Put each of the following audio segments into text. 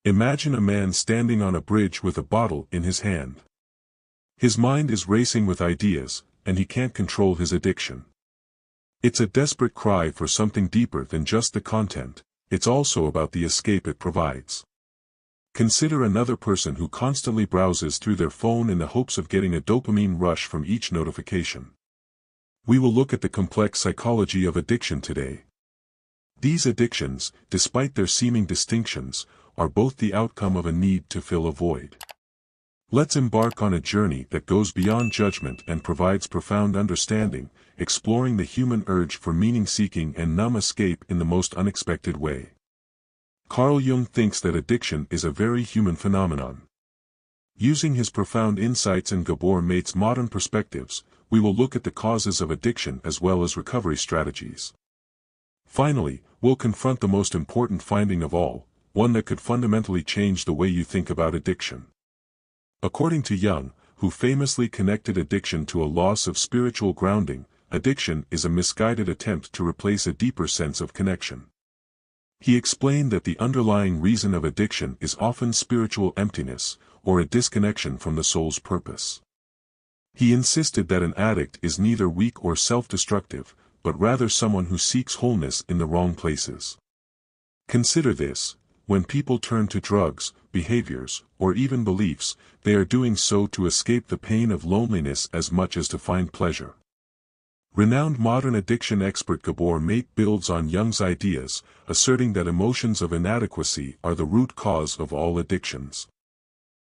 Imagine a man standing on a bridge with a bottle in his hand. His mind is racing with ideas, and he can't control his addiction. It's a desperate cry for something deeper than just the content, it's also about the escape it provides. Consider another person who constantly browses through their phone in the hopes of getting a dopamine rush from each notification. We will look at the complex psychology of addiction today. These addictions, despite their seeming distinctions, are both the outcome of a need to fill a void. Let's embark on a journey that goes beyond judgment and provides profound understanding, exploring the human urge for meaning-seeking and numb escape in the most unexpected way. Carl Jung thinks that addiction is a very human phenomenon. Using his profound insights and Gabor Maté's modern perspectives, we will look at the causes of addiction as well as recovery strategies. Finally, we'll confront the most important finding of all, one that could fundamentally change the way you think about addiction. According to Jung, who famously connected addiction to a loss of spiritual grounding, addiction is a misguided attempt to replace a deeper sense of connection. He explained that the underlying reason of addiction is often spiritual emptiness, or a disconnection from the soul's purpose. He insisted that an addict is neither weak or self-destructive, but rather someone who seeks wholeness in the wrong places. Consider this: when people turn to drugs, behaviors, or even beliefs, they are doing so to escape the pain of loneliness as much as to find pleasure. Renowned modern addiction expert Gabor Maté builds on Jung's ideas, asserting that emotions of inadequacy are the root cause of all addictions.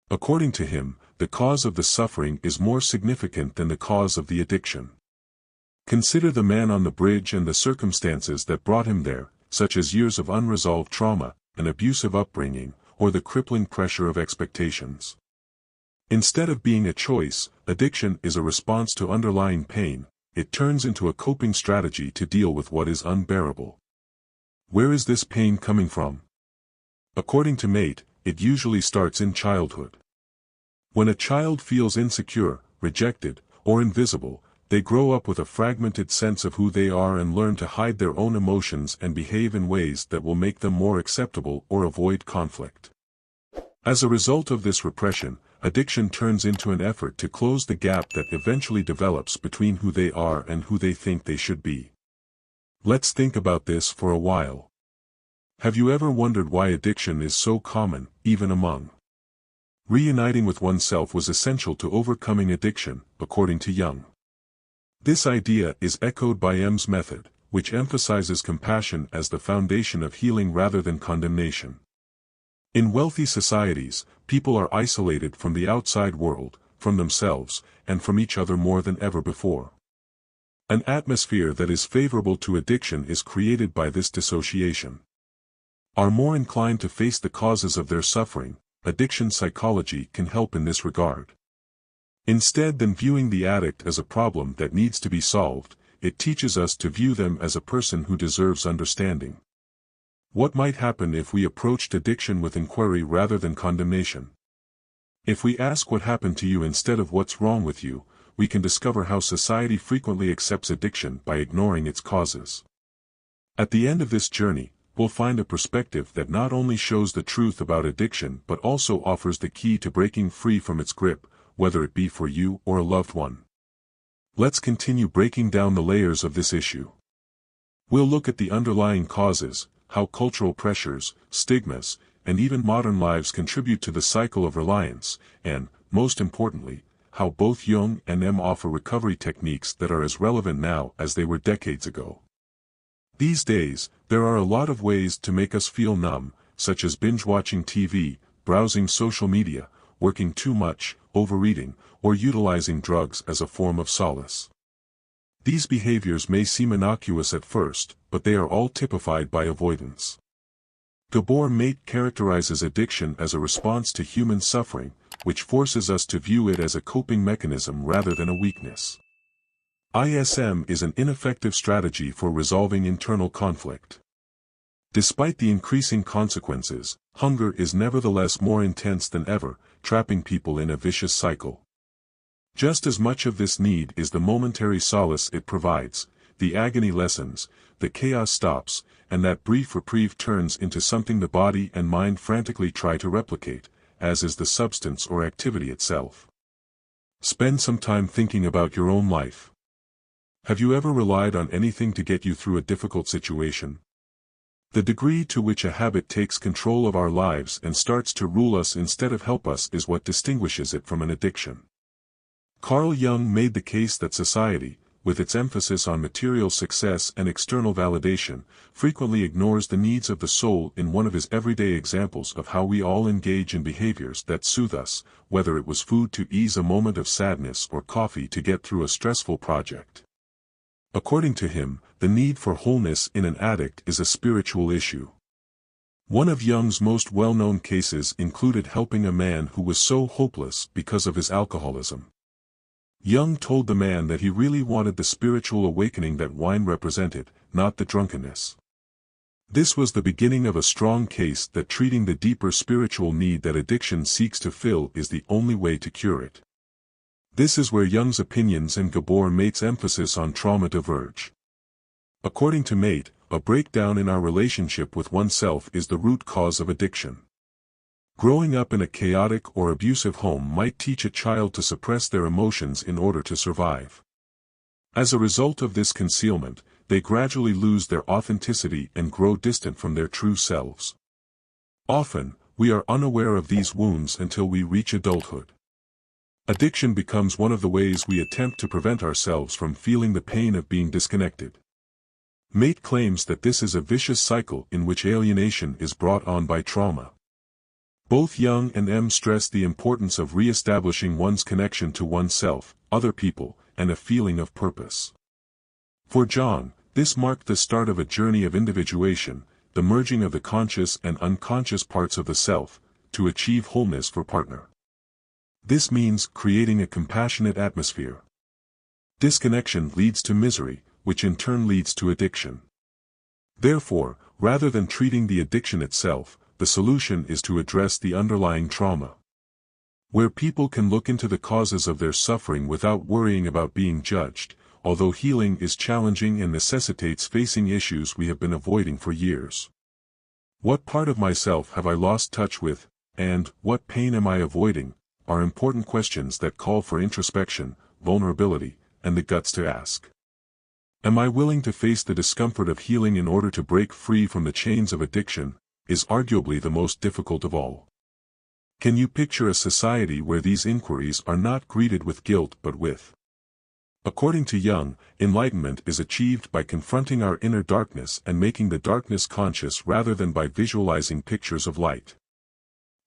According to him, the cause of the suffering is more significant than the cause of the addiction. Consider the man on the bridge and the circumstances that brought him there, such as years of unresolved trauma, an abusive upbringing, or the crippling pressure of expectations. Instead of being a choice, addiction is a response to underlying pain. It turns into a coping strategy to deal with what is unbearable. Where is this pain coming from? According to Maté, it usually starts in childhood. When a child feels insecure, rejected, or invisible, they grow up with a fragmented sense of who they are and learn to hide their own emotions and behave in ways that will make them more acceptable or avoid conflict. As a result of this repression, addiction turns into an effort to close the gap that eventually develops between who they are and who they think they should be. Let's think about this for a while. Have you ever wondered why addiction is so common, even among? Reuniting with oneself was essential to overcoming addiction, according to Jung. This idea is echoed by M's method, which emphasizes compassion as the foundation of healing rather than condemnation. In wealthy societies, people are isolated from the outside world, from themselves, and from each other more than ever before. An atmosphere that is favorable to addiction is created by this dissociation. Are more inclined to face the causes of their suffering, addiction psychology can help in this regard. Instead than viewing the addict as a problem that needs to be solved, it teaches us to view them as a person who deserves understanding. What might happen if we approached addiction with inquiry rather than condemnation? If we ask what happened to you instead of what's wrong with you, we can discover how society frequently accepts addiction by ignoring its causes. At the end of this journey, we'll find a perspective that not only shows the truth about addiction but also offers the key to breaking free from its grip, whether it be for you or a loved one. Let's continue breaking down the layers of this issue. We'll look at the underlying causes, how cultural pressures, stigmas, and even modern lives contribute to the cycle of reliance, and, most importantly, how both Jung and M offer recovery techniques that are as relevant now as they were decades ago. These days, there are a lot of ways to make us feel numb, such as binge-watching TV, browsing social media, working too much, overeating, or utilizing drugs as a form of solace. These behaviors may seem innocuous at first, but they are all typified by avoidance. Gabor Maté characterizes addiction as a response to human suffering, which forces us to view it as a coping mechanism rather than a weakness. ISM is an ineffective strategy for resolving internal conflict. Despite the increasing consequences, hunger is nevertheless more intense than ever, trapping people in a vicious cycle. Just as much of this need is the momentary solace it provides, the agony lessens, the chaos stops, and that brief reprieve turns into something the body and mind frantically try to replicate, as is the substance or activity itself. Spend some time thinking about your own life. Have you ever relied on anything to get you through a difficult situation? The degree to which a habit takes control of our lives and starts to rule us instead of help us is what distinguishes it from an addiction. Carl Jung made the case that society, with its emphasis on material success and external validation, frequently ignores the needs of the soul in one of his everyday examples of how we all engage in behaviors that soothe us, whether it was food to ease a moment of sadness or coffee to get through a stressful project. According to him, the need for wholeness in an addict is a spiritual issue. One of Jung's most well-known cases included helping a man who was so hopeless because of his alcoholism. Jung told the man that he really wanted the spiritual awakening that wine represented, not the drunkenness. This was the beginning of a strong case that treating the deeper spiritual need that addiction seeks to fill is the only way to cure it. This is where Jung's opinions and Gabor Maté's emphasis on trauma diverge. According to Maté, a breakdown in our relationship with oneself is the root cause of addiction. Growing up in a chaotic or abusive home might teach a child to suppress their emotions in order to survive. As a result of this concealment, they gradually lose their authenticity and grow distant from their true selves. Often, we are unaware of these wounds until we reach adulthood. Addiction becomes one of the ways we attempt to prevent ourselves from feeling the pain of being disconnected. Maté claims that this is a vicious cycle in which alienation is brought on by trauma. Both Jung and M stress the importance of re-establishing one's connection to oneself, other people, and a feeling of purpose. For Jung, this marked the start of a journey of individuation, the merging of the conscious and unconscious parts of the self, to achieve wholeness for partner. This means creating a compassionate atmosphere. Disconnection leads to misery, which in turn leads to addiction. Therefore, rather than treating the addiction itself, the solution is to address the underlying trauma. Where people can look into the causes of their suffering without worrying about being judged, although healing is challenging and necessitates facing issues we have been avoiding for years. What part of myself have I lost touch with, and what pain am I avoiding, are important questions that call for introspection, vulnerability, and the guts to ask. Am I willing to face the discomfort of healing in order to break free from the chains of addiction? Is arguably the most difficult of all. Can you picture a society where these inquiries are not greeted with guilt but with? According to Jung, enlightenment is achieved by confronting our inner darkness and making the darkness conscious rather than by visualizing pictures of light.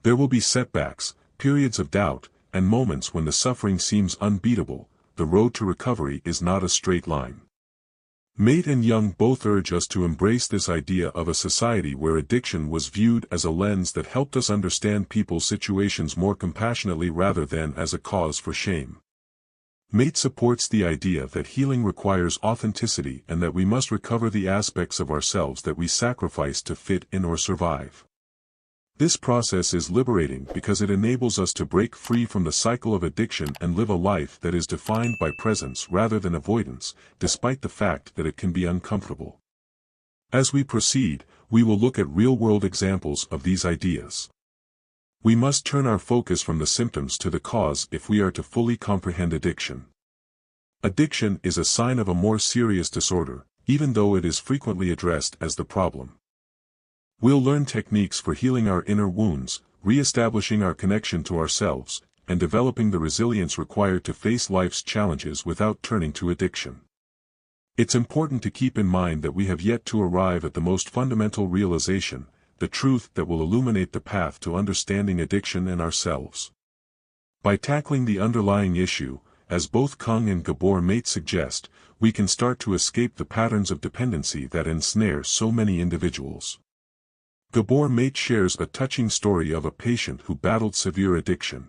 There will be setbacks, periods of doubt, and moments when the suffering seems unbeatable. The road to recovery is not a straight line. Maté and Jung both urge us to embrace this idea of a society where addiction was viewed as a lens that helped us understand people's situations more compassionately rather than as a cause for shame. Maté supports the idea that healing requires authenticity and that we must recover the aspects of ourselves that we sacrifice to fit in or survive. This process is liberating because it enables us to break free from the cycle of addiction and live a life that is defined by presence rather than avoidance, despite the fact that it can be uncomfortable. As we proceed, we will look at real-world examples of these ideas. We must turn our focus from the symptoms to the cause if we are to fully comprehend addiction. Addiction is a sign of a more serious disorder, even though it is frequently addressed as the problem. We'll learn techniques for healing our inner wounds, re-establishing our connection to ourselves, and developing the resilience required to face life's challenges without turning to addiction. It's important to keep in mind that we have yet to arrive at the most fundamental realization, the truth that will illuminate the path to understanding addiction and ourselves. By tackling the underlying issue, as both Jung and Gabor Maté suggest, we can start to escape the patterns of dependency that ensnare so many individuals. Gabor Maté shares a touching story of a patient who battled severe addiction.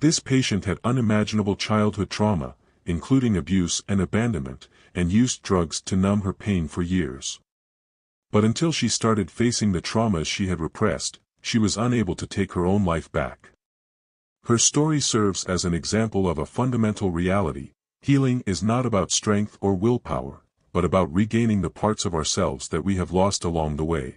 This patient had unimaginable childhood trauma, including abuse and abandonment, and used drugs to numb her pain for years. But until she started facing the traumas she had repressed, she was unable to take her own life back. Her story serves as an example of a fundamental reality: healing is not about strength or willpower, but about regaining the parts of ourselves that we have lost along the way.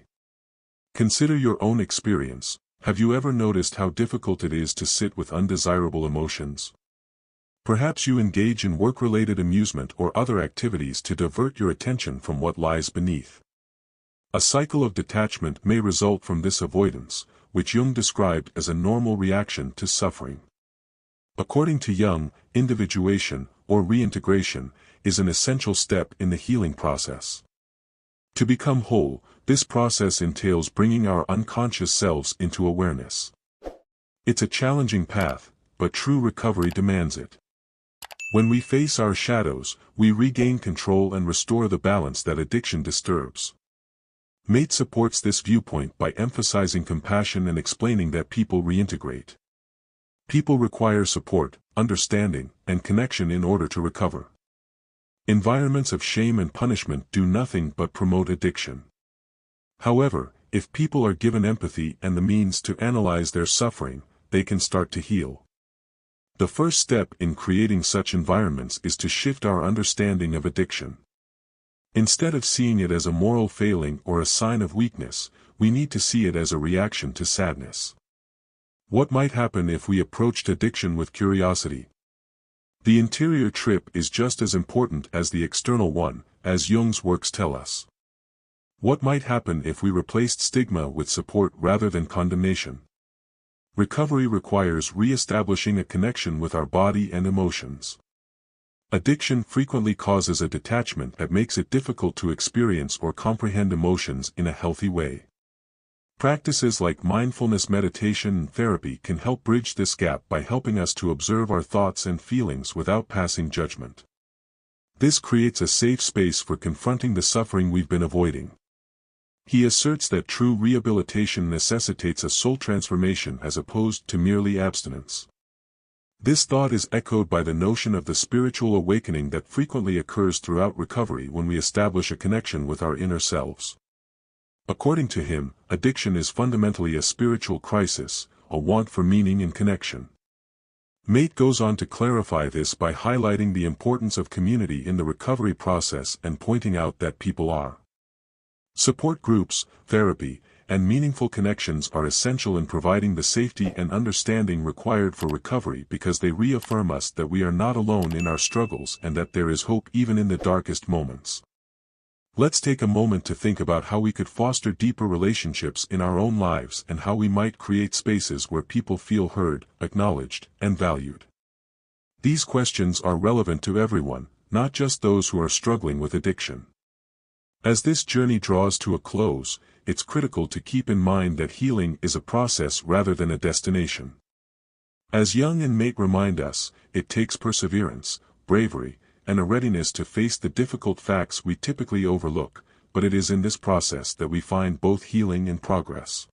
Consider your own experience. Have you ever noticed how difficult it is to sit with undesirable emotions? Perhaps you engage in work-related amusement or other activities to divert your attention from what lies beneath. A cycle of detachment may result from this avoidance, which Jung described as a normal reaction to suffering. According to Jung, individuation, or reintegration, is an essential step in the healing process. To become whole, this process entails bringing our unconscious selves into awareness. It's a challenging path, but true recovery demands it. When we face our shadows, we regain control and restore the balance that addiction disturbs. Maté supports this viewpoint by emphasizing compassion and explaining that people reintegrate. People require support, understanding, and connection in order to recover. Environments of shame and punishment do nothing but promote addiction. However, if people are given empathy and the means to analyze their suffering, they can start to heal. The first step in creating such environments is to shift our understanding of addiction. Instead of seeing it as a moral failing or a sign of weakness, we need to see it as a reaction to sadness. What might happen if we approached addiction with curiosity? The interior trip is just as important as the external one, as Jung's works tell us. What might happen if we replaced stigma with support rather than condemnation? Recovery requires re-establishing a connection with our body and emotions. Addiction frequently causes a detachment that makes it difficult to experience or comprehend emotions in a healthy way. Practices like mindfulness meditation and therapy can help bridge this gap by helping us to observe our thoughts and feelings without passing judgment. This creates a safe space for confronting the suffering we've been avoiding. He asserts that true rehabilitation necessitates a soul transformation as opposed to merely abstinence. This thought is echoed by the notion of the spiritual awakening that frequently occurs throughout recovery when we establish a connection with our inner selves. According to him, addiction is fundamentally a spiritual crisis, a want for meaning and connection. Maté goes on to clarify this by highlighting the importance of community in the recovery process and pointing out that people are. Support groups, therapy, and meaningful connections are essential in providing the safety and understanding required for recovery because they reaffirm us that we are not alone in our struggles and that there is hope even in the darkest moments. Let's take a moment to think about how we could foster deeper relationships in our own lives and how we might create spaces where people feel heard, acknowledged, and valued. These questions are relevant to everyone, not just those who are struggling with addiction. As this journey draws to a close, it's critical to keep in mind that healing is a process rather than a destination. As Jung and Maté remind us, it takes perseverance, bravery, and a readiness to face the difficult facts we typically overlook, but it is in this process that we find both healing and progress.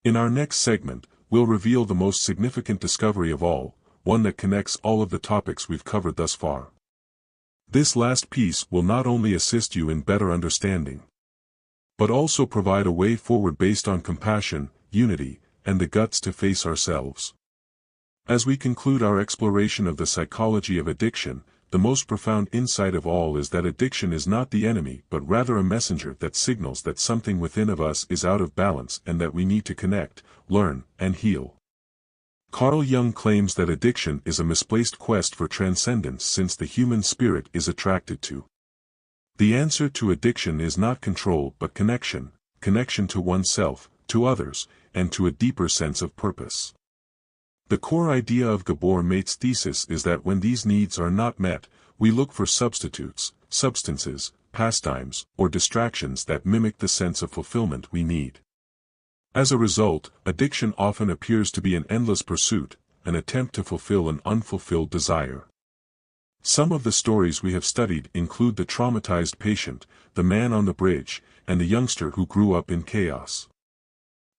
In our next segment, we'll reveal the most significant discovery of all, one that connects all of the topics we've covered thus far. This last piece will not only assist you in better understanding, but also provide a way forward based on compassion, unity, and the guts to face ourselves. As we conclude our exploration of the psychology of addiction, the most profound insight of all is that addiction is not the enemy but rather a messenger that signals that something within of us is out of balance and that we need to connect, learn, and heal. Carl Jung claims that addiction is a misplaced quest for transcendence since the human spirit is attracted to. The answer to addiction is not control but connection, connection to oneself, to others, and to a deeper sense of purpose. The core idea of Gabor Maté's thesis is that when these needs are not met, we look for substitutes, substances, pastimes, or distractions that mimic the sense of fulfillment we need. As a result, addiction often appears to be an endless pursuit, an attempt to fulfill an unfulfilled desire. Some of the stories we have studied include the traumatized patient, the man on the bridge, and the youngster who grew up in chaos.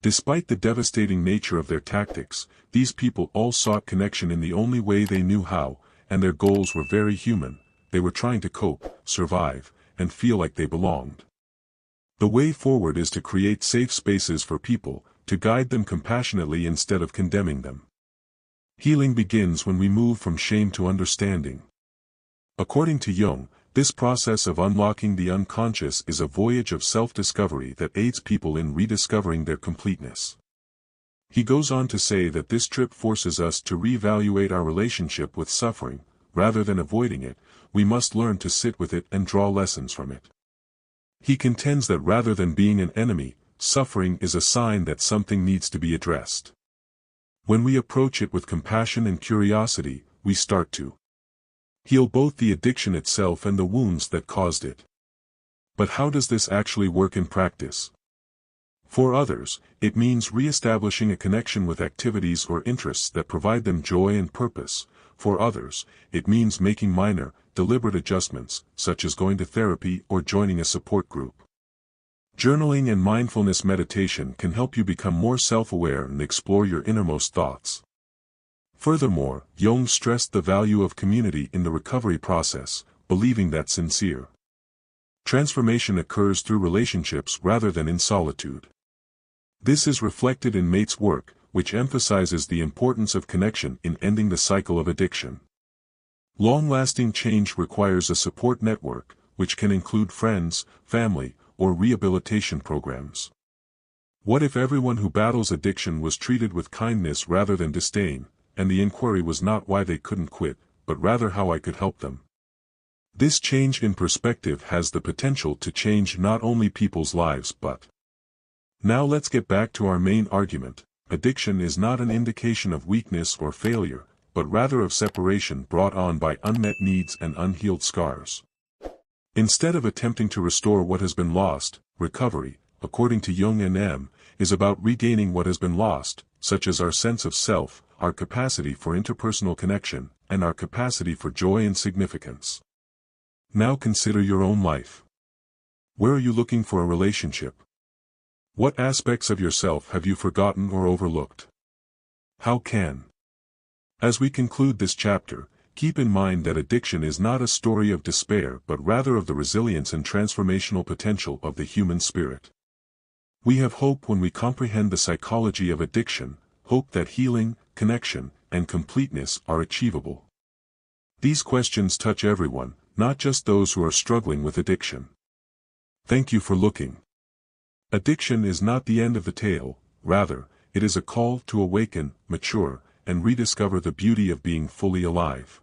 Despite the devastating nature of their tactics, these people all sought connection in the only way they knew how, and their goals were very human. They were trying to cope, survive, and feel like they belonged. The way forward is to create safe spaces for people, to guide them compassionately instead of condemning them. Healing begins when we move from shame to understanding. According to Jung, This process of unlocking the unconscious is a voyage of self-discovery that aids people in rediscovering their completeness. He goes on to say that this trip forces us to reevaluate our relationship with suffering. Rather than avoiding it, we must learn to sit with it and draw lessons from it. He contends that rather than being an enemy, suffering is a sign that something needs to be addressed. When we approach it with compassion and curiosity, we start to heal both the addiction itself and the wounds that caused it. But how does this actually work in practice? For others, it means re-establishing a connection with activities or interests that provide them joy and purpose. For others, it means making minor, deliberate adjustments, such as going to therapy or joining a support group. Journaling and mindfulness meditation can help you become more self-aware and explore your innermost thoughts. Furthermore, Jung stressed the value of community in the recovery process, believing that sincere transformation occurs through relationships rather than in solitude. This is reflected in Mate's work, which emphasizes the importance of connection in ending the cycle of addiction. Long-lasting change requires a support network, which can include friends, family, or rehabilitation programs. What if everyone who battles addiction was treated with kindness rather than disdain, and the inquiry was not why they couldn't quit, but rather how I could help them? This change in perspective has the potential to change not only people's lives but... Now let's get back to our main argument. Addiction is not an indication of weakness or failure, but rather of separation brought on by unmet needs and unhealed scars. Instead of attempting to restore what has been lost, recovery, according to Jung and M, is about regaining what has been lost, such as our sense of self, our capacity for interpersonal connection, and our capacity for joy and significance. Now consider your own life. Where are you looking for a relationship? What aspects of yourself have you forgotten or overlooked? How can? As we conclude this chapter, keep in mind that addiction is not a story of despair but rather of the resilience and transformational potential of the human spirit. We have hope when we comprehend the psychology of addiction, hope that healing, connection, and completeness are achievable. These questions touch everyone, not just those who are struggling with addiction. Thank you for looking. Addiction is not the end of the tale, rather, it is a call to awaken, mature, and rediscover the beauty of being fully alive.